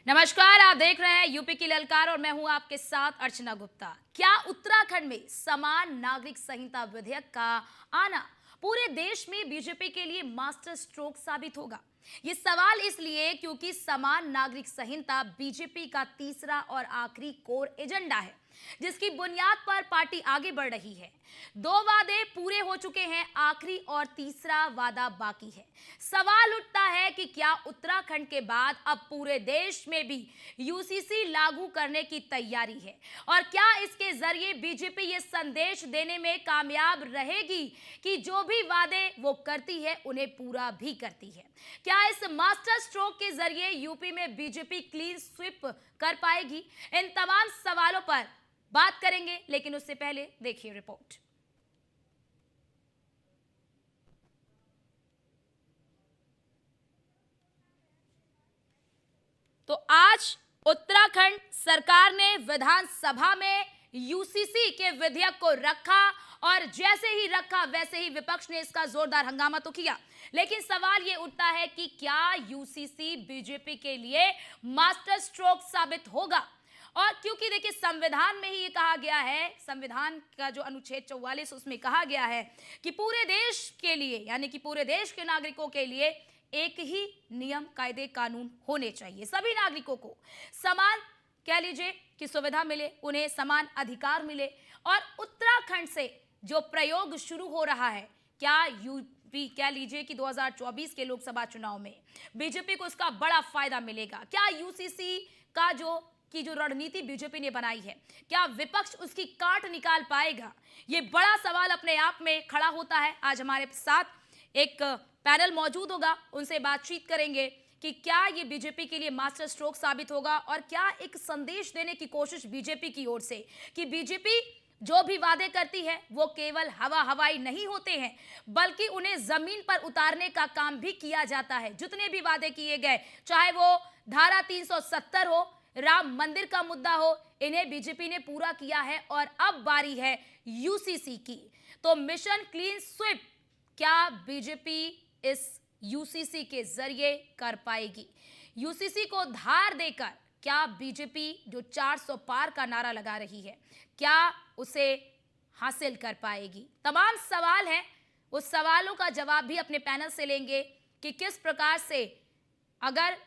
नमस्कार, आप देख रहे हैं यूपी की ललकार और मैं हूं आपके साथ अर्चना गुप्ता। क्या उत्तराखंड में समान नागरिक संहिता विधेयक का आना पूरे देश में बीजेपी के लिए मास्टर स्ट्रोक साबित होगा? ये सवाल इसलिए क्योंकि समान नागरिक संहिता बीजेपी का तीसरा और आखिरी कोर एजेंडा है, जिसकी बुनियाद पर पार्टी आगे बढ़ रही है। 2 वादे पूरे हो चुके हैं, आखिरी और तीसरा वादा बाकी है। सवाल उठता है कि क्या उत्तराखंड के बाद अब पूरे देश में भी यूसीसी लागू करने की तैयारी है, और क्या इसके जरिए बीजेपी ये संदेश देने में कामयाब रहेगी कि जो भी वादे वो करती है उन्हें पूरा भी करती है? क्या इस मास्टर स्ट्रोक के जरिए यूपी में बीजेपी क्लीन स्वीप कर पाएगी? इन तमाम सवालों पर बात करेंगे, लेकिन उससे पहले देखिए रिपोर्ट। तो आज उत्तराखंड सरकार ने विधानसभा में यूसीसी के विधेयक को रखा, और जैसे ही रखा वैसे ही विपक्ष ने इसका जोरदार हंगामा तो किया। लेकिन सवाल ये उठता है कि क्या यूसीसी बीजेपी के लिए मास्टर स्ट्रोक साबित होगा? और क्योंकि देखिए, संविधान में ही ये कहा गया है, संविधान का जो अनुच्छेद 44 उसमें कहा गया है कि पूरे देश के लिए, यानी कि पूरे देश के नागरिकों के लिए एक ही नियम, कायदे, कानून होने चाहिए। सभी नागरिकों को समान, कह लीजिए कि सुविधा मिले, उन्हें समान अधिकार मिले। और उत्तराखंड से जो प्रयोग शुरू हो रहा है, क्या यूपी, कह लीजिए कि 2024 के लोकसभा चुनाव में बीजेपी को उसका बड़ा फायदा मिलेगा? क्या यूसीसी का जो रणनीति बीजेपी ने बनाई है, क्या विपक्ष उसकी काट निकाल पाएगा? ये बड़ा सवाल अपने आप में खड़ा होता है। आज हमारे साथ एक पैनल मौजूद होगा, उनसे बातचीत करेंगे कि क्या ये बीजेपी के लिए मास्टर स्ट्रोक साबित होगा, और क्या एक संदेश देने की कोशिश बीजेपी की ओर से कि बीजेपी जो भी वादे करती है वो केवल हवाई नहीं होते हैं, बल्कि उन्हें जमीन पर उतारने का काम भी किया जाता है। जितने भी वादे किए गए, चाहे वो धारा 370 हो, राम मंदिर का मुद्दा हो, इन्हें बीजेपी ने पूरा किया है। और अब बारी है यूसीसी की। तो मिशन क्लीन स्वीप क्या बीजेपी इस यूसीसी के जरिए कर पाएगी? यूसीसी को धार देकर क्या बीजेपी जो 400 पार का नारा लगा रही है, क्या उसे हासिल कर पाएगी? तमाम सवाल हैं, उस सवालों का जवाब भी अपने पैनल से लेंगे कि किस प्रकार से, अगर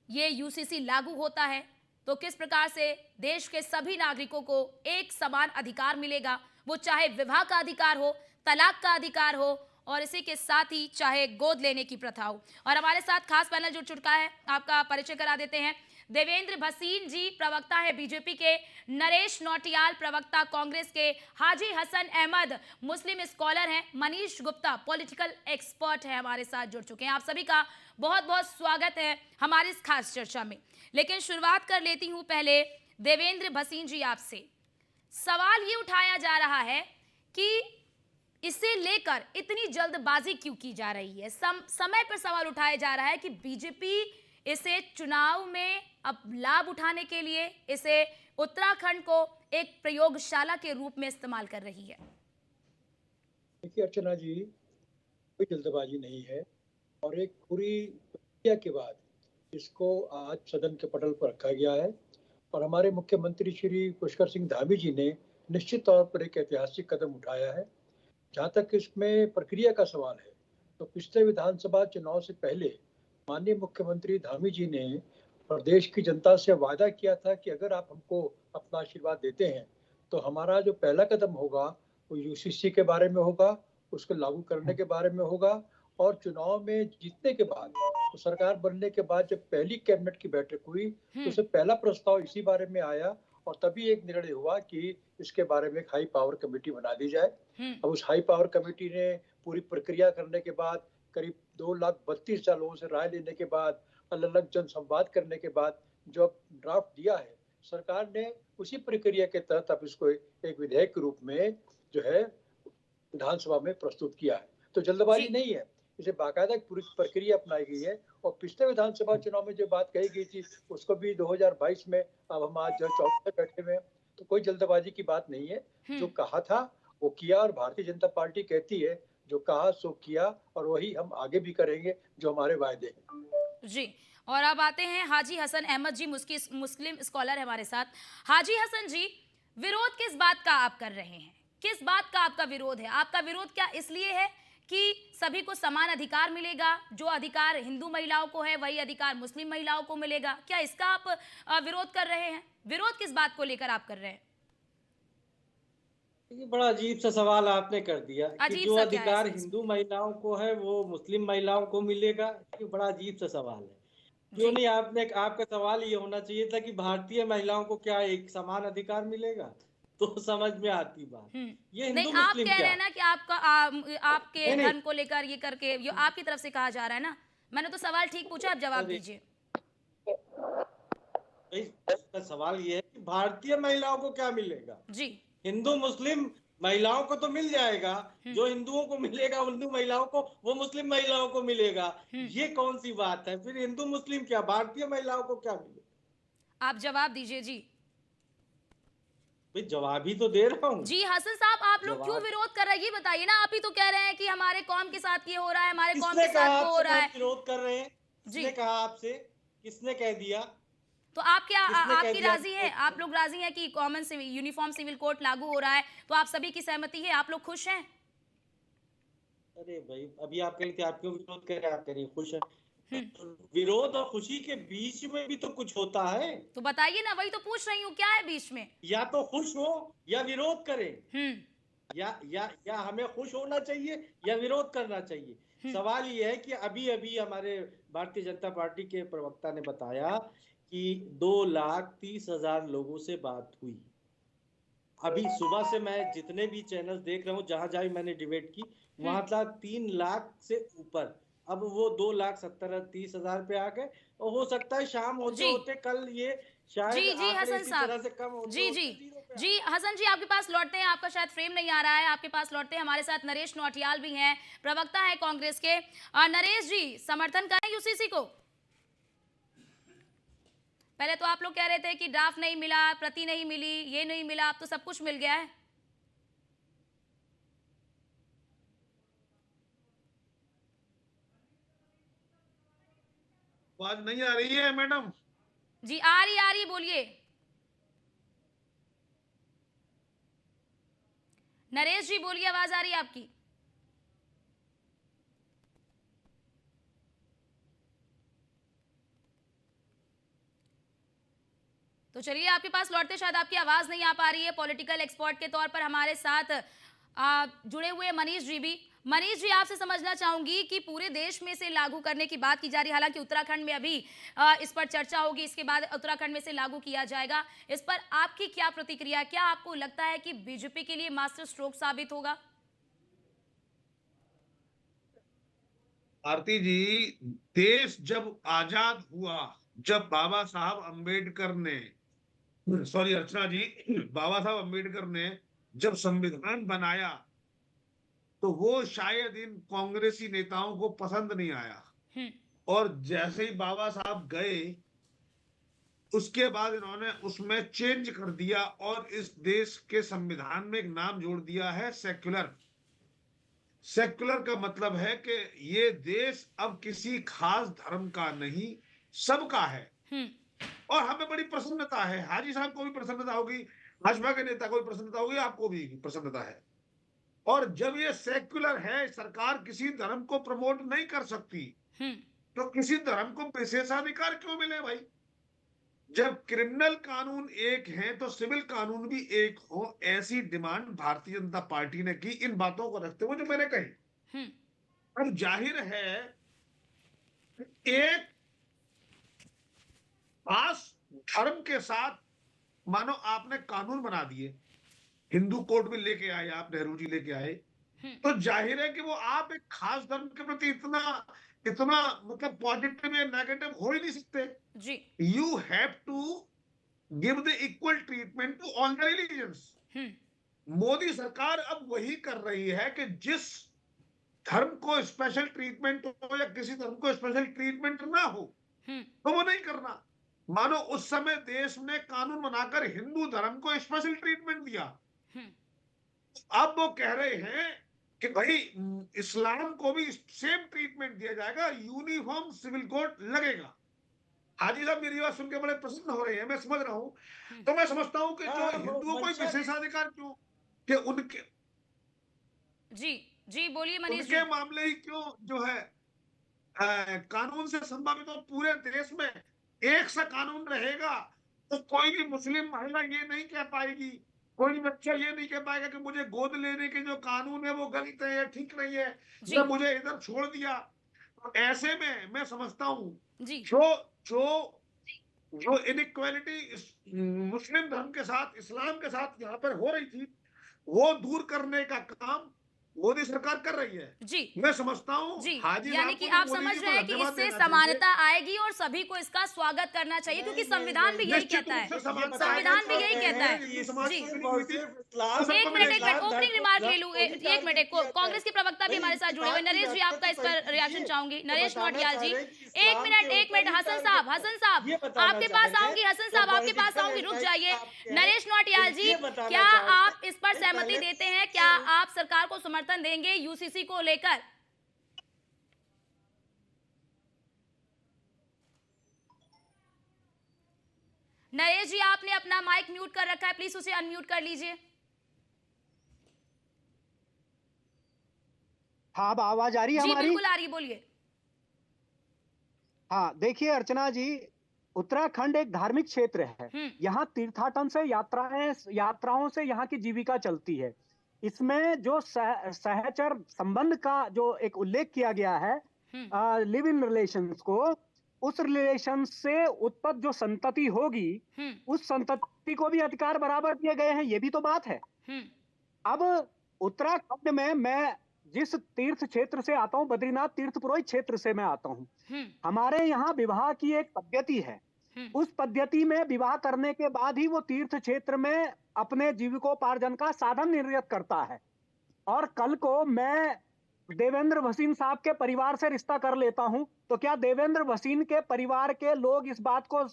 ये यूसीसी लागू होता है तो किस प्रकार से देश के सभी नागरिकों को एक समान अधिकार मिलेगा, वो चाहे विवाह का अधिकार हो, तलाक का अधिकार हो, और इसी के साथ ही चाहे गोद लेने की प्रथा हो। और हमारे साथ खास पैनल जुड़ चुका है, आपका परिचय करा देते हैं। देवेंद्र भसीन जी प्रवक्ता है बीजेपी के, नरेश नौटियाल प्रवक्ता कांग्रेस के, हाजी हसन अहमद मुस्लिम स्कॉलर हैं, मनीष गुप्ता पॉलिटिकल एक्सपर्ट है, हमारे साथ जुड़ चुके हैं। आप सभी का बहुत बहुत स्वागत है हमारी इस खास चर्चा में। लेकिन शुरुआत कर लेती हूं पहले देवेंद्र भसीन जी आपसे। सवाल ये उठाया जा रहा है कि इसे लेकर इतनी जल्दबाजी क्यों की जा रही है? समय पर सवाल उठाया जा रहा है कि बीजेपी इसे चुनाव में अब लाभ उठाने के लिए इसे उत्तराखंड को एक प्रयोगशाला के रूप में इस्तेमाल कर रही है। देखिए अर्चना जी, कोई जल्दबाजी नहीं है और एक पूरी प्रक्रिया के बाद इसको आज सदन के पटल पर रखा गया है। और हमारे मुख्यमंत्री श्री पुष्कर सिंह धामी जी ने निश्चित तौर पर एक ऐतिहासिक कदम उठाया है। जहाँ तक इसमें प्रक्रिया का सवाल है, तो पिछले विधानसभा चुनाव से पहले माननीय मुख्यमंत्री धामी जी ने प्रदेश की जनता से वादा किया था कि अगर आप हमको अपना आशीर्वाद देते हैं तो हमारा जो पहला कदम होगा वो यूसीसी के बारे में होगा, उसको लागू करने के बारे में होगा। और चुनाव में जीतने के बाद, तो सरकार बनने के बाद जब पहली कैबिनेट की बैठक हुई तो उससे पहला प्रस्ताव इसी बारे में आया, और तभी एक निर्णय हुआ कि इसके बारे में एक हाई पावर कमेटी बना दी जाए। अब उस हाई पावर कमेटी ने पूरी प्रक्रिया करने के बाद, करीब 2,32,000 लोगों से राय लेने के बाद, अलग अलग जन संवाद करने के बाद जो ड्राफ्ट दिया है, सरकार ने उसी प्रक्रिया के तहत अब इसको एक विधेयक के रूप में जो है विधानसभा में प्रस्तुत किया है। तो जल्दबाजी नहीं है, इसे बाकायदा पूरी प्रक्रिया अपनाई गई है। और पिछले विधानसभा चुनाव में जो बात कही गई थी उसको भी 2022 में, अब हम आज जो 24 में बैठे हुए हैं, तो कोई जल्दबाजी की बात नहीं है। जो कहा था वो किया, और भारतीय जनता पार्टी कहती है जो कहा सो किया, और वही हम आगे भी करेंगे जो हमारे वायदे हैं। जी, और अब आते हैं हाजी हसन अहमद जी, मुस्लिम स्कॉलर है हमारे साथ। हाजी हसन जी, विरोध किस बात का आप कर रहे हैं? किस बात का आपका विरोध है? आपका विरोध क्या इसलिए है कि सभी को समान अधिकार मिलेगा, जो अधिकार हिंदू महिलाओं को है वही अधिकार मुस्लिम महिलाओं को मिलेगा, क्या इसका आप विरोध कर रहे हैं? विरोध किस बात को लेकर आप कर रहे हैं? ये बड़ा अजीब सा सवाल आपने कर दिया कि अजीब जो सा क्या है अधिकार इसमें? हिंदू महिलाओं को है वो मुस्लिम महिलाओं को मिलेगा। ये बड़ा अजीब सा सवाल है। क्यों जी। नहीं, आपने आपका सवाल ये होना चाहिए था कि भारतीय महिलाओं को क्या एक समान अधिकार मिलेगा, तो समझ में आती बात। ये नहीं, हिंदू आप मुस्लिम कह रहे क्या, हैं ना कि आपके नहीं नहीं, धर्म को लेकर ये करके ये आपकी तरफ से कहा जा रहा है ना। मैंने तो सवाल ठीक पूछा, आप जवाब अरे दीजिए। भाई, इसका सवाल ये है कि भारतीय महिलाओं को क्या मिलेगा। जी। हिंदू मुस्लिम महिलाओं को तो मिल जाएगा, हम्म। जो हिंदुओं को मिलेगा हिंदू महिलाओं को वो मुस्लिम महिलाओं को मिलेगा। हम्म। ये कौन सी बात है? फिर हिंदू मुस्लिम क्या, भारतीय महिलाओं को क्या मिलेगा? आप जवाब दीजिए जी। भाई जवाब ही तो दे रहा हूँ। जी हसन साहब, आप लोग क्यों जवाब विरोध कर रहे हैं ये बताइए ना। आप ही तो कह रहे हैं कि हमारे कौम के साथ ये हो रहा है, हमारे कौम किसने के कहा साथ वो हो आपसे कि रहा हम है। विरोध कर रहे हैं? जी। किसने कहा आपसे? किसने कह दिया? तो आप क्या किसने कह आपकी दिया हम राजी है, विरोध कर आप रहे लोग राजी हैं कि common civil uniform civil code लागू हो रहा है, तो आप सभी की सहमति है, आप लोग खुश हैं? हैं? अरे भाई, अभी आप कह रहे थे आप क्यों विरोध कर रहे हैं, आप कह रही हैं खुश है। हम्म। विरोध और खुशी के बीच में भी तो कुछ होता है। तो बताइए ना, वही तो पूछ रही हूँ, क्या है बीच में? या तो खुश हो या विरोध करें, हम्म। या हमें खुश होना चाहिए या विरोध करना चाहिए। सवाल ये है कि अभी अभी हमारे भारतीय जनता पार्टी के प्रवक्ता ने बताया कि 2,30,000 लोगों से बात हुई। अभी सुबह से मैं जितने भी चैनल्स देख रहा हूँ, जहां जहां भी मैंने डिबेट की, वहां था 3 लाख से ऊपर। अब वो 2,70,30,000 पे आ गए, और हो सकता है शाम होते जी। होते कल ये शायद जी जी आंकड़े हसन इसी साहब। तरह से कम होते जी जी। होते जीरो पे आ जी जाए। हसन जी, आपके पास लौटते हैं, आपका शायद फ्रेम नहीं आ रहा है, आपके पास लौटते हैं। हमारे साथ नरेश नौटियाल भी हैं, प्रवक्ता है कांग्रेस के। नरेश जी, समर्थन करें यूसीसी को? पहले तो आप लोग कह रहे थे कि ड्राफ्ट नहीं मिला, प्रति नहीं मिली, ये नहीं मिला, अब तो सब कुछ मिल गया है। आवाज नहीं आ रही है मैडम? जी आ रही, बोलिए। नरेश जी बोलिए, आवाज आ रही है आपकी। तो चलिए, आपके पास लौटते, शायद आपकी आवाज नहीं आ पा रही है। पॉलिटिकल एक्सपर्ट के तौर पर हमारे साथ जुड़े हुए मनीष जी भी। मनीष जी, आपसे समझना चाहूंगी कि पूरे देश में से लागू करने की बात की जा रही है, हालांकि उत्तराखंड में अभी इस पर चर्चा होगी, इसके बाद उत्तराखंड में से लागू किया जाएगा। इस पर आपकी क्या प्रतिक्रिया? क्या आपको लगता है कि बीजेपी के लिए मास्टर स्ट्रोक साबित होगा? आरती जी, देश जब आजाद हुआ, जब बाबा साहब अंबेडकर ने, सॉरी अर्चना जी, बाबा साहब अंबेडकर ने जब संविधान बनाया, तो वो शायद इन कांग्रेसी नेताओं को पसंद नहीं आया। हम्म। और जैसे ही बाबा साहब गए, उसके बाद इन्होंने उसमें चेंज कर दिया और इस देश के संविधान में एक नाम जोड़ दिया है, सेक्युलर। सेक्युलर का मतलब है कि ये देश अब किसी खास धर्म का नहीं, सबका है। हम्म। और हमें बड़ी प्रसन्नता है, हाजी साहब को भी प्रसन्नता होगी, भाजपा के नेता को भी प्रसन्नता होगी, आपको भी प्रसन्नता है। और जब ये सेक्युलर है, सरकार किसी धर्म को प्रमोट नहीं कर सकती, हम्म। तो किसी धर्म को विशेषाधिकार क्यों मिले भाई? जब क्रिमिनल कानून एक है तो सिविल कानून भी एक हो, ऐसी डिमांड भारतीय जनता पार्टी ने की, इन बातों को रखते हुए जो मैंने कही। हम्म। अब जाहिर है, एक खास धर्म के साथ मानो आपने कानून बना दिए, हिंदू कोड भी लेके आए आप, नेहरू जी लेके आए, तो जाहिर है कि वो आप एक खास धर्म के प्रति इतना इतना मतलब पॉजिटिव या नेगेटिव हो ही नहीं सकते। जी। You have to give the equal treatment to all the religions. Modi सरकार अब वही कर रही है कि जिस धर्म को स्पेशल ट्रीटमेंट हो या किसी धर्म को स्पेशल ट्रीटमेंट ना हो, तो वो नहीं करना। मानो उस समय देश ने कानून बनाकर हिंदू धर्म को स्पेशल ट्रीटमेंट दिया, अब वो कह रहे हैं कि भाई इस्लाम को भी सेम ट्रीटमेंट दिया जाएगा, यूनिफॉर्म सिविल कोड लगेगा। हाजी साहब मेरी बात सुन के बड़े प्रसन्न हो रहे हैं, मैं समझ रहा हूँ। तो मैं समझता हूँ कि जो हाँ, हिंदुओं को मंशा विशेषाधिकार क्यों, कि उनके जी जी बोलिए मनीष जी। उनके मामले ही क्यों जो है कानून से संबंधित, तो पूरे देश में एक सा कानून रहेगा तो कोई भी मुस्लिम महिला ये नहीं कह पाएगी, कोई भी बच्चा ये नहीं कह पाएगा कि मुझे गोद लेने के जो कानून है वो गलत है या ठीक नहीं है, जी या मुझे इधर छोड़ दिया। तो ऐसे में मैं समझता हूँ जी जो जो जो इनइक्वालिटी मुस्लिम धर्म के साथ, इस्लाम के साथ यहाँ पर हो रही थी, वो दूर करने का काम मोदी सरकार कर रही है। जी मैं समझता हूँ जी हाजी यानी साहब कि को तो आप मोदी समझ जी रहे को हैं कि धन्यवाद इससे देना चाहिए। समानता आएगी और सभी को इसका स्वागत करना चाहिए, क्योंकि नहीं, संविधान भी नहीं, यही निश्चित कहता रूप है। से समानता संविधान भी आएगी, यही कहता है। हिंदू समाज जी को सिर्फ मिली और हुई थी, सिर्फ वो सबको एक मिनट मिलेगी। ओपनिंग रिमार्क ले लूं, एक मिनट कांग्रेस के प्रवक्ता भी हमारे साथ जुड़े हुए, नरेश जी आपका इस पर रिएक्शन चाहूंगी, नरेश नौटियाल जी। एक मिनट हसन साहब आपके पास आऊंगी, हसन साहब आपके पास आऊंगी, रुक जाइए। नरेश नौटियाल जी, क्या आप इस पर सहमति देते हैं, क्या आप सरकार को समर्थन देंगे यूसीसी को लेकर? नरेश जी आपने अपना माइक म्यूट कर रखा है, प्लीज उसे अनम्यूट कर लीजिए। हाँ, अब आवाज आ रही है जी हमारी? बिल्कुल आ रही है, बोलिए। हाँ, देखिए अर्चना जी, उत्तराखंड एक धार्मिक क्षेत्र है। यहाँ तीर्थाटन से यात्राओं से यहाँ की जीविका चलती है। इसमें जो सहचर संबंध का जो एक उल्लेख किया गया है, लिव इन रिलेशंस को, उस रिलेशन से उत्पन्न जो संतति होगी, उस संतति को भी अधिकार बराबर दिए गए हैं, ये भी तो बात है। अब उत्तराखंड में मैं जिस तीर्थ क्षेत्र से आता हूं, बद्रीनाथ तीर्थ पुरोहित क्षेत्र से मैं आता हूं, हमारे यहाँ विवाह की एक पद्धति है। उस पद्धति में विवाह करने के बाद ही वो तीर्थ क्षेत्र में अपने जीविकोपार्जन का साधन निर्यात करता है। और कल को मैं देवेंद्र भसीन साहब के परिवार से रिश्ता कर लेता हूं, तो क्या देवेंद्र भसीन के परिवार के लोग इस बात को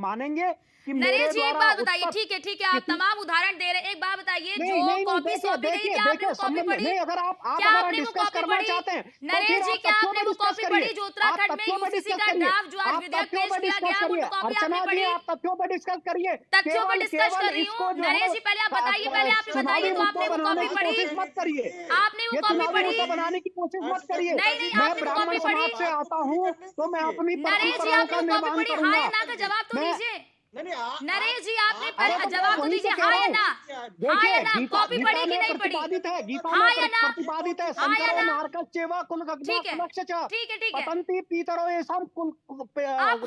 मानेंगे कि मेरे नरेश जी एक द्वारा बात बताइए, ठीक है आप तमाम उदाहरण दे रहे हैं, एक बात बताइए, जो कॉपी सौंपी गई, क्या आपने वो कॉपी पढ़ी? नहीं, अगर आप क्या अगर आपने वो डिस्कस कॉपी करना पढ़ी? चाहते हैं, नरेश जी क्या आपने वो कॉपी पढ़ी जो उत्तराखंड में यूसीसी का ड्राफ्ट जो आज विधेयक पेश किया गया, वो कॉपी आपने पढ़ी? आप तथ्यों पर डिस्कस करिए। तथ्यों पर डिस्कस कर रही हूँ। नरेश जी पहले आप बताइए, पहले आपने बताइए तो आपने वो कॉपी पढ़ी? मत करिए, आपने वो कॉपी पढ़ी? बनाने की कोशिश मत करिए। नहीं, मैं आपने वो ब्राह्मण कॉपी पढ़ी? समाज से आता हूँ, तो मैं अपनी नरेश जी परंपराओं आपने का वो कॉपी निर्माण पढ़ी? हाँ करूंगा। या ना का जवाब तो दीजिए। नरेश जी आपने अरे जवाब तो वही दीजिए, कह हाँ रहा या हूँ। ना? हाँ देखिए, या ना? कॉपी गीता पढ़ी कि में नहीं पढ़ी? प्रतिपादित है, गीता हाँ में या ना? प्रतिपादित है, हाँ या शंकरो ना? नारकस्येव ठीक है कुलक्षच ठीक है पतन्ति पीतरो येषां आप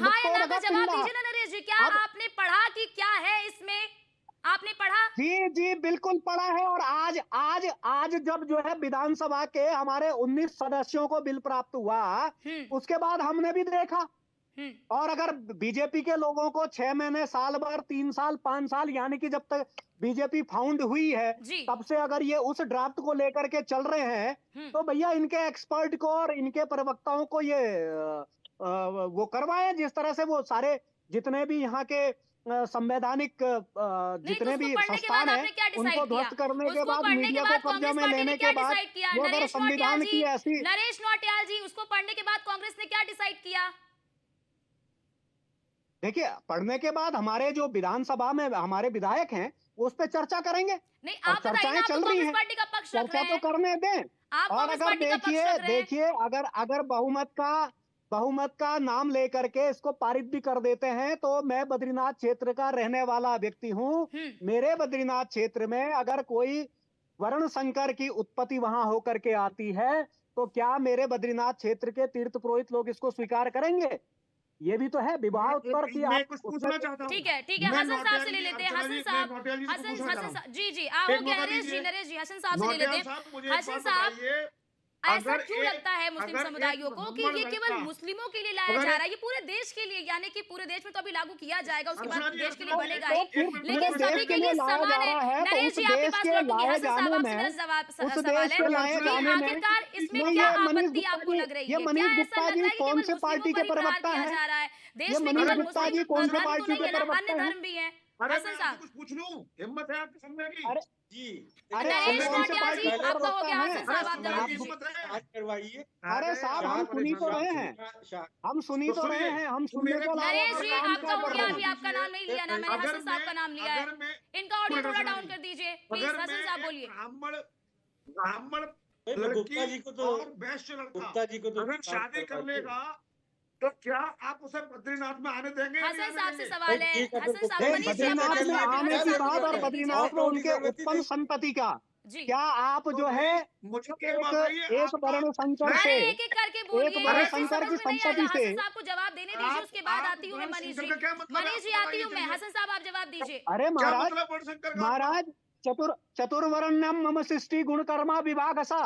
हाँ या ना का जवाब पिंडा। दीजिए ना नरेश जी, क्या अब- आपने पढ़ा कि क्या है इसमें? आपने पढ़ा? जी बिल्कुल पढ़ा है। और आज जब जो है विधानसभा के हमारे 19 सदस्यों को बिल प्राप्त हुआ, उसके बाद हमने भी देखा। और अगर बीजेपी के लोगों को 6 महीने, साल भर, 3 साल, 5 साल, यानी कि जब तक बीजेपी फाउंड हुई है, तब से अगर ये उस ड्राफ्ट को लेकर के चल रहे हैं, तो भैया इनके एक्सपर्ट को और इनके प्रवक्ताओं को ये वो करवाएं, जिस तरह से वो सारे जितने भी यहाँ के संवैधानिक जितने भी संस्थान है, उनको ध्वस्त करने के बाद, मीडिया को कब्जा में लेने के बाद, वो अगर संविधान की ऐसी। नरेश नौटियाल जी, उसको पढ़ने के बाद कांग्रेस ने क्या डिसाइड किया? देखिए, पढ़ने के बाद हमारे जो विधानसभा में हमारे विधायक हैं, वो उस पर चर्चा करेंगे। नहीं, आप बताइए ना, आप तो कांग्रेस पार्टी का पक्ष रख चर्चा रहे तो हैं। करने दें। आप और कांग्रेस अगर पार्टी का पक्ष रख रहे हैं। देखिए अगर बहुमत का नाम लेकर के इसको पारित भी कर देते हैं, तो मैं बद्रीनाथ क्षेत्र का रहने वाला व्यक्ति हूँ। मेरे बद्रीनाथ क्षेत्र में अगर कोई वर्ण संकर की उत्पत्ति वहां होकर के आती है, तो क्या मेरे बद्रीनाथ क्षेत्र के तीर्थ पुरोहित लोग इसको स्वीकार करेंगे? ये भी तो है विवाह उत्तर की। मैं कुछ पूछना चाहता हूँ। ठीक है हसन साहब से ले लेते हैं। हसन साहब, जी आप हो गया नरेश जी, हसन साहब से ले लेते हैं। हसन साहब, ऐसा क्यों लगता है मुस्लिम समुदायों को कि ये केवल मुस्लिमों के लिए लाया जा रहा है? ये पूरे देश के लिए, यानी कि पूरे देश में तो अभी लागू किया जाएगा, उसके बाद देश के लिए बनेगा ही, लेकिन सभी के लिए समान है। नरेश जी आपके पास लौटूंगी। हसन साहब आपसे मेरा सवाल है कि आखिरकार इसमें क्या आपत्ति आपको लग रही है? क्या ऐसा लग रहा है कि केवल मुस्लिमों पर ही प्रहार किया जा रहा है? देश में केवल मुस्लिम धर्म तो नहीं है ना, अन्य धर्म भी है। अरे हसन मैं साहब। आपसे कुछ पूछ लूं, हिम्मत है आपके समझने की? अरे जी अरे नरेश हम उनसे भाटिया जी, पार्टी आप कर कहोगे सकते हसन हैं। साहब, आप जवाब आपको दीजिए। पता है? बात करवाइए। अरे साहब हम सुनी तो रहे हैं, हम सुनी तो तो रहे सुनिए, हैं, हम तो सुनने मेरे के अलावा नरेश और जी, काम आपका क्या हो कर गया, रहे अभी हैं? आपका नाम नहीं लिया ना मैंने, अगर हसन साहब मैं का नाम लिया है। अगर मैं इनका ऑडियो सुनिए थोड़ा रचना डाउन जी, कर दीजिए प्लीज, अगर हसन मैं साहब एक बोलिए। ब्राह्मण ब्राह्मण गुप्ता लड़की जी को तो और वैश्य लड़का गुप्ता जी को तो अगर शांत शादी कर करवाइए। लेगा तो क्या आप उसे बद्रीनाथ में आने देंगे या नहीं हसन आने साहब से देंगे? सवाल है, ठीक है, तो हसन साहब, गुप्ता जी मनीष जी आपको बद्रीनाथ कर में लिए, प्रश्न आने हसन की साहब को बात और बोलने दीजिए। बद्रीनाथ में ऑटो की उनके जरूरत ही उत्पन्न नहीं। संतति का जी, क्या आप तो जो है मुझे एक बात आइए, एक आपका वर्ण संकर मैं- अरे से एक एक करके एक बोलिए, वर्ण अरे ऐसे संकर समझ की में नहीं आएगा। संपत्ति से हसन साहब को जवाब देने दीजिए, उसके बाद आती हूँ मैं वर्ण मनीष संकर जी। का क्या मतलब है? मनीष जी आपको आती बताइए हूँ मैं, जल्दी। हसन साहब आप जवाब दीजिए। अरे क्या महाराज, मतलब वर्ण संकर का आपका? महाराज चतुर्वर्ण्यम मम सृष्टि गुणकर्मा विभाग ऐसा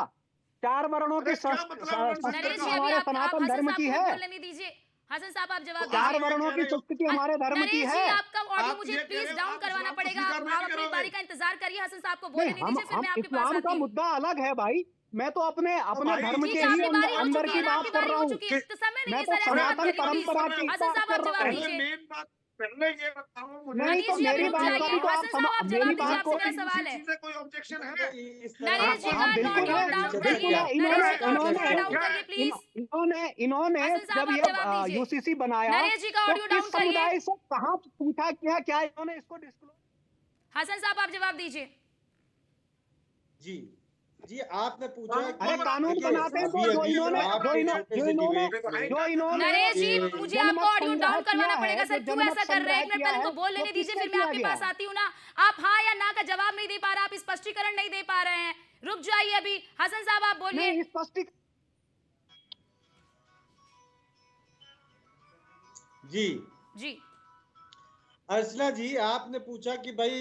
4 वर्णों की अरे क्या मतलब वर्ण संकर नरेश संस्कृति जी का? अभी हमारे आप सनातन हसन धर्म साहब की को भी है। बोलने नहीं दीजिए। हसन साहब आप जवाब तो चार दीजिए। आप ये वर्णों कह की रहे हो, संस्कृति हमारे धर्म की नरेश है। जी आपका ऑडियो आप मुझे ये कह प्लीज रहे हो, डाउन आप करवाना इस्लाम को पड़ेगा। स्वीकार नहीं आप अपनी करोगे? बारी का इंतजार करिए, हसन साहब को नहीं, बोलने दीजिए, फिर हम मैं आपके पास इस्लाम का आती हूँ। मुद्दा अलग है भाई, मैं तो अपने भाई, धर्म ठीक के है, ही आपकी बारी हो अंदर चुकी की है ना, बात आपकी कर बारी रहा हो हूँ। चुकी है, तो समय नहीं मैं है तो सर, ऐसे मत सनातन करिए प्लीज। परंपरा की हसन बात साहब कर आप रहा जवाब हूँ। पहले दीजिए। मेन बात पहले ये बताओ मुझे। नहीं तो मनीष जी अभी मेरी रुक बात का जाइए। भी तो हसन साहब आप जवाब मेरी दीजिए, बात आपसे को मेरा सवाल है। इसी से कोई ऑब्जेक्शन है? इस तरह नरेश जी से का हाँ बिल्कुल ऑडियो है, डाउन इज्जत करिए, बिल्कुल है। करके नरेश इन्होंने जी का ऑडियो थोड़ा डाउन इन्होंने करिए प्लीज। इन्होंने हसन साहब जब आप ये जवाब दीजिए। यूसीसी बनाया नरेश जी का तो ऑडियो किस डाउन करिए। समुदाय से कहाँ पूछा किया, क्या इन्होंने इसको डिस्क्लोज? हसन साहब आप जवाब दीजिए। जी जी आपने पूछा अरे कि कानून देखिए बनाते हैं तो अभी अभी जो आपके इन्होंने छोटे से डिबेट में जो इन्होंने नरेश जी ये मुझे जनमत आपको ऑडियो संग्रह डाउन करवाना किया है, पड़ेगा सर, जो क्यों जनमत ऐसा कर रहे हैं? संग्रह एक मिनट किया पहले इनको है, बोल वो लेने दीजिए, किसने फिर मैं किया आपके गया पास है? आती हूँ ना। आप हाँ या ना का जवाब नहीं दे पा रहे, आप स्पष्टीकरण नहीं दे पा रहे हैं, रुक जाइए अभी। हसन साहब आप बोलिए। नहीं स्पष्टीकरण जी जी अर्चना जी आपने पूछा कि भाई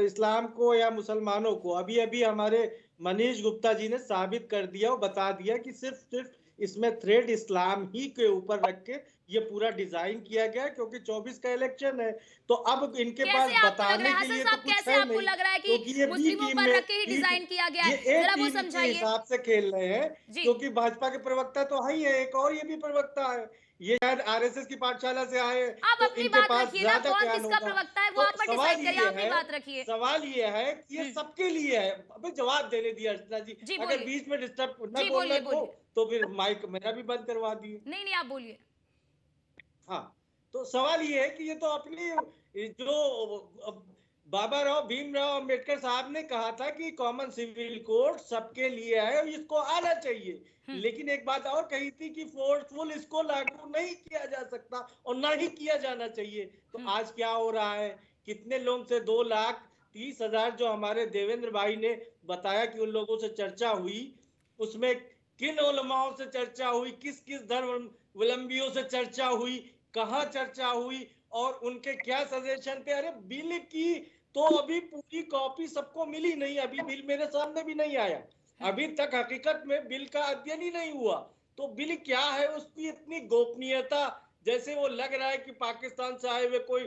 इस्लाम को या मुसलमानों को, अभी अभी हमारे मनीष गुप्ता जी ने साबित कर दिया और बता दिया कि सिर्फ इसमें थ्रेड इस्लाम ही के ऊपर रख के ये पूरा डिजाइन किया गया है, क्योंकि 24 का इलेक्शन है। तो अब इनके पास कैसे आपको लग रहा बताने है के हसन लिए तो साहब, कुछ कैसे है आपको नहीं, लग रहा है क्योंकि कि ये बी मुस्लिमों टीम पर में रख के ही डिजाइन किया गया है? ये ए जरा वो टीम के समझाइए हिसाब से खेल रहे हैं, जी। क्योंकि भाजपा के प्रवक्ता तो है ही है, एक और ये भी प्रवक्ता है, ये शायद आरएसएस की पाठशाला से आए, आप तो अपनी इनके बात पास रखिए ना, ज्यादा कौन ज्ञान किसका होगा। प्रवक्ता है वो तो आप मत सवाल डिसाइड करिए, ये अपनी है, बात रखिए। सवाल ये है कि ये सबके लिए है। अबे जवाब देने दिए अर्चना जी, जी, अगर बोलिए। बीच में डिस्टर्ब न जी, बोलना बोलिए, को बोलिए। तो फिर माइक मेरा भी बंद करवा दिए। नहीं नहीं, आप बोलिए। हाँ, तो सवाल ये है कि ये तो अपनी जो बाबा राव भीमराव अंबेडकर साहब ने कहा था कि कॉमन सिविल कोड सबके लिए है और इसको आना चाहिए, लेकिन एक बात और कही थी कि फोर्सफुल इसको लागू नहीं किया जा सकता और ना ही किया जाना चाहिए। तो आज क्या हो रहा है, कितने लोग से 2,30,000 जो हमारे देवेंद्र भाई ने बताया कि उन लोगों से चर्चा हुई, उसमें किन उलमाओं से चर्चा हुई, किस किस धर्मावलंबियों से चर्चा हुई, कहाँ चर्चा हुई और उनके क्या सजेशन थे। अरे बिल की तो अभी पूरी कॉपी सबको मिली नहीं, अभी बिल मेरे सामने भी नहीं आया, अभी तक हकीकत में बिल का अध्ययन ही नहीं हुआ। तो बिल क्या है उसकी इतनी गोपनीयता, जैसे वो लग रहा है कि पाकिस्तान से आए हुए कोई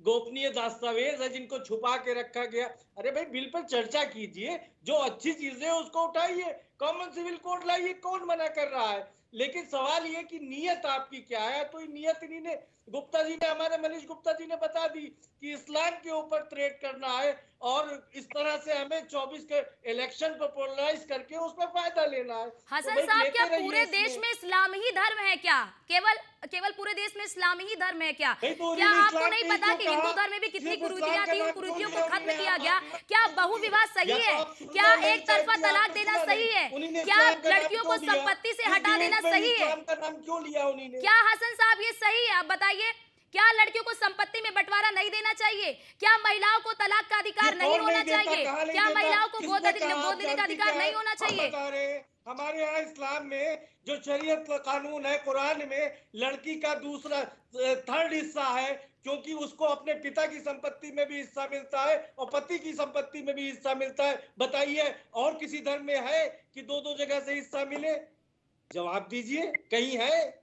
गोपनीय दस्तावेज है जिनको छुपा के रखा गया। अरे भाई बिल पर चर्चा कीजिए, जो अच्छी चीजें है उसको उठाइए, कॉमन सिविल कोड लाइए, कौन मना कर रहा है। लेकिन सवाल ये कि नियत आपकी क्या है, तो नियत इन्हीं ने, गुप्ता जी ने, हमारे मनीष गुप्ता जी ने बता दी कि इस्लाम के ऊपर थ्रेट करना है और इस तरह से हमें 24 के इलेक्शन को पोलराइज करके उसमें फायदा लेना है। हसन तो साहब, क्या लेते पूरे रहिए देश इसमें। में इस्लाम ही धर्म है क्या? केवल पूरे देश में इस्लाम ही धर्म है क्या? नहीं तो क्या उन्होंने आपको इस्लाम नहीं पे पता जो कि कहा, हिंदू धर्म में भी कितनी सिर्फ कुरीतियां इस्लाम थी? का उन नाम कुरीतियों क्यों को लिया खत्म उन्होंने? किया गया। आप क्या बहु विवाह सही या तो है? आप सुनना क्या नहीं एक तरफा चाहती, तलाक आपने देना सुना सही नहीं। है? उन्होंने क्या इस्लाम का नाम लड़कियों को क्यों लिया? संपत्ति से इस हटा डिबेट देना में सही है? इस्लाम का नाम क्यों लिया उन्होंने? क्या हसन साहब ये सही है? आप बताइए, क्या लड़कियों को संपत्ति में बंटवारा नहीं देना चाहिए? क्या महिलाओं को तलाक का अधिकार नहीं होना चाहिए? क्या महिलाओं को गोद देने का अधिकार नहीं होना चाहिए? बता रहे हैं हमारे यहाँ इस्लाम में जो शरीयत का कानून है, कुरान में लड़की का दूसरा थर्ड हिस्सा है, क्योंकि उसको अपने पिता की संपत्ति में भी हिस्सा मिलता है और पति की संपत्ति में भी हिस्सा मिलता है। बताइए और किसी धर्म में है कि दो दो जगह से हिस्सा मिले? जवाब दीजिए, कहीं है?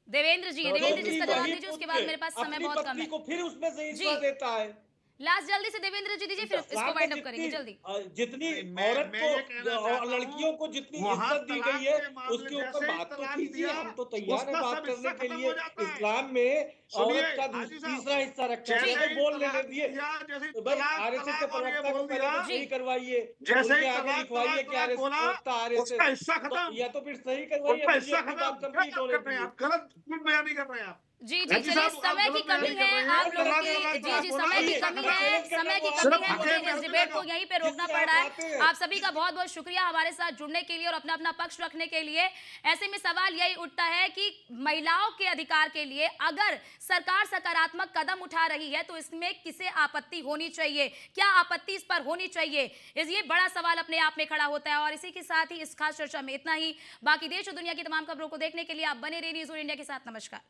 देवेंद्र जी इसका जवाब वही दीजिए, उसके बाद मेरे पास समय अपनी बहुत कम पत्नी है। को फिर उसमें से हिस्सा जी। देता है। लास्ट जल्दी से देवेंद्र जी दीजिए, फिर इसको इस्लाम में वाइंड अप करेंगे जल्दी। जितनी मैं औरत ये कहना को चाहता और हूं, लड़कियों को जितनी वहां इज्जत दी तलाक गई है के मामले उसके ऊपर जैसे ही बात तो तलाक कीजिए, दिया हम तो तैयार है उसका बात सब करने हिस्सा के खत्म लिए। हो जाता है। इस्लाम में सुनिए औरत का हाजी साहब, तीसरा हिस्सा रखा है, जैसे तो ही बोल लेने तलाक दिए। दिया, जैसे ही तो भाई तलाक आरएसएस के तलाक और ये प्रवक्ता को बोल पहले दिया, तो सही करवाइए, जैसे ही उनके आगे तलाक लिखवाइए तलाक कि तलाक आरएसएस बोला प्रवक्ता आरएसएस, उसका हिस्सा तो खत्म, या तो फिर सही करवाइए, उसका मुझे हिस्सा अपनी खत्म। बात क्या कंप्लीट आप होने कर रहे हैं? दीजिए। आप गलत बयान नहीं कर रहे हैं आप। जी हाजी चलिए, साहब, आप समय की गलत बयान कमी नहीं कर है रहे हैं। आप लोगों तलाक की। तलाक जी तलाक जी बोला, समय की हिस्सा कमी खत्म। है, समय की सिर्फ कमी है, हकें मुझे में इस हक डिबेट लगा। को यहीं पे रोकना जिससे पड़ आप रहा है। आते हैं। आप सभी का बहुत बहुत शुक्रिया हमारे साथ जुड़ने के लिए और अपना अपना पक्ष रखने के लिए। ऐसे में सवाल यही उठता है कि महिलाओं के अधिकार के लिए अगर सरकार सकारात्मक कदम उठा रही है तो इसमें किसे आपत्ति होनी चाहिए, क्या आपत्ति इस पर होनी चाहिए, ये बड़ा सवाल अपने आप में खड़ा होता है। और इसी के साथ ही इस खास चर्चा में इतना ही। बाकी देश और दुनिया की तमाम खबरों को देखने के लिए आप बने रहिए न्यूज़ ऑन इंडिया के साथ। नमस्कार।